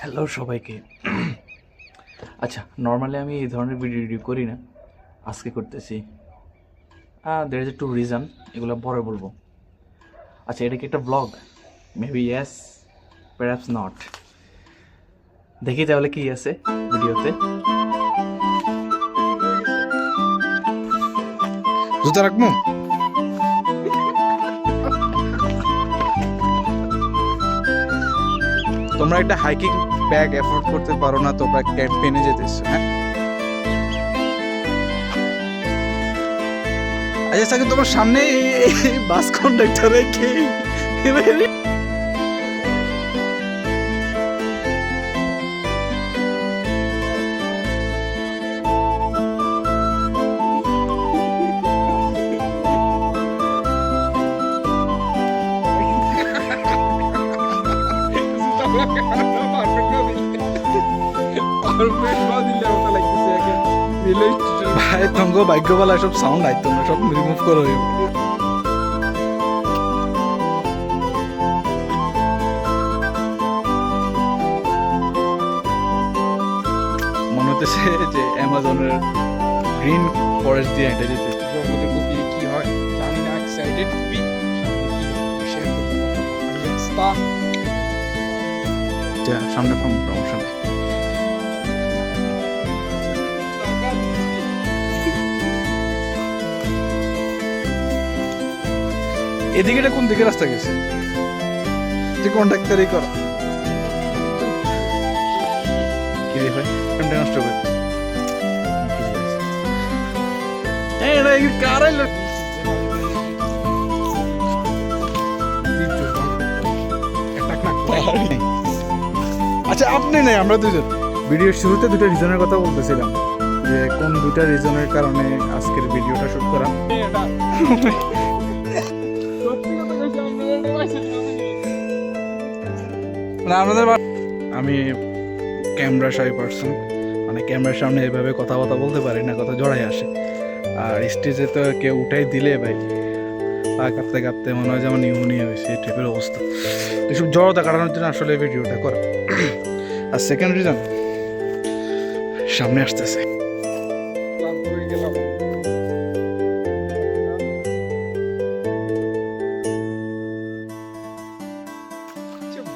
Hello সবাইকে। আচ্ছা, normally আমি এই ধরনের ভিডিও করি না, আজকে করতেছি। There is a two reason, এগুলো পরে বলবো। আচ্ছা, এটা কি একটা blog? Maybe yes, perhaps not. দেখি তাহলে কি আছে ভিডিওতে। জুতা রাখবো। তোমরা একটা হাইকিং ব্যাগ এফোর্ড করতে পারো না, তোমরা ক্যাম্পেইনে যেতেছো। হ্যাঁ, আচ্ছা সাকিব, তোমার সামনে বাস কন্ডাক্টর রেখে ভাই তঙ্গ ভাগ্য বলা সব সাউন্ড আইতো না, সব রিমুভ করো। মনে হতেছে যে অ্যামাজনের গ্রিন ফরেস্ট দিয়ে হেঁটে যেতে। কি হয় জানি না, এক্সাইটেড খুবই। সামনে প্রমোশন। এদিকে এটা কোন দিকে রাস্তা গেছে যে কন্ট্রাক্টরই করা? কি রে ভাই, ক্যামেরা নষ্ট করে এটা কি কার আইলো? আচ্ছা আপনি নাই, আমরা দুজন ভিডিওর শুরুতে দুটো রিজনের কথা বলতেছিলাম, যে কোন দুটা রিজনের কারণে আজকের ভিডিওটা শুট করা। আমি ক্যামেরা শাই পারসন, মানে ক্যামেরার সামনে এভাবে কথা বলতে পারি না, কথা জড়াই আসে। আর স্টেজে তো কেউ উঠাই দিলে ভাই পা কাঁপতে কাঁপতে মনে হয় যেমন নিউমোনিয়া হয়েছে, এই টাইপের অবস্থা। এসব জড়তা কাটানোর জন্য আসলে ভিডিওটা করা। আর সেকেন্ড রিজন, সামনে আসতেছে।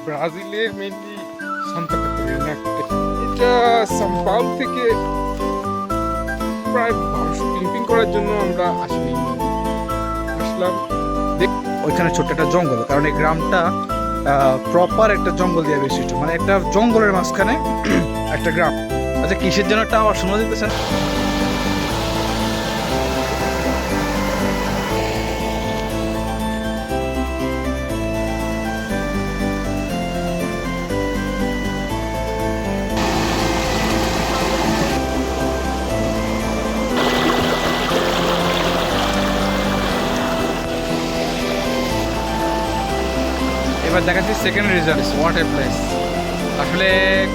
ব্রাজিলে মেইনলি সান্তা ক্যাটারিনা, এটা সাও পাউলো থেকে প্রায় 1200 ক্যাম্পিং করার জন্য আমরা আসলাম। ওইখানে ছোট্ট একটা জঙ্গল, কারণ এই গ্রামটা প্রপার একটা জঙ্গল দিয়ে বেষ্টিত, মানে একটা জঙ্গলের মাঝখানে একটা গ্রাম। আচ্ছা, কিসের জন্য একটা আবার শোনা যেতেছে? এবার দেখাচ্ছি second result, what a place. আসলে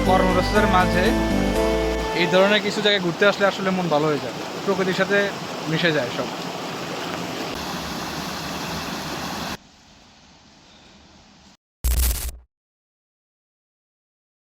কর্মব্যস্ততার মাঝে এই ধরনের কিছু জায়গায় ঘুরতে আসলে আসলে মন ভালো হয়ে যায়, প্রকৃতির সাথে মিশে যায় সব।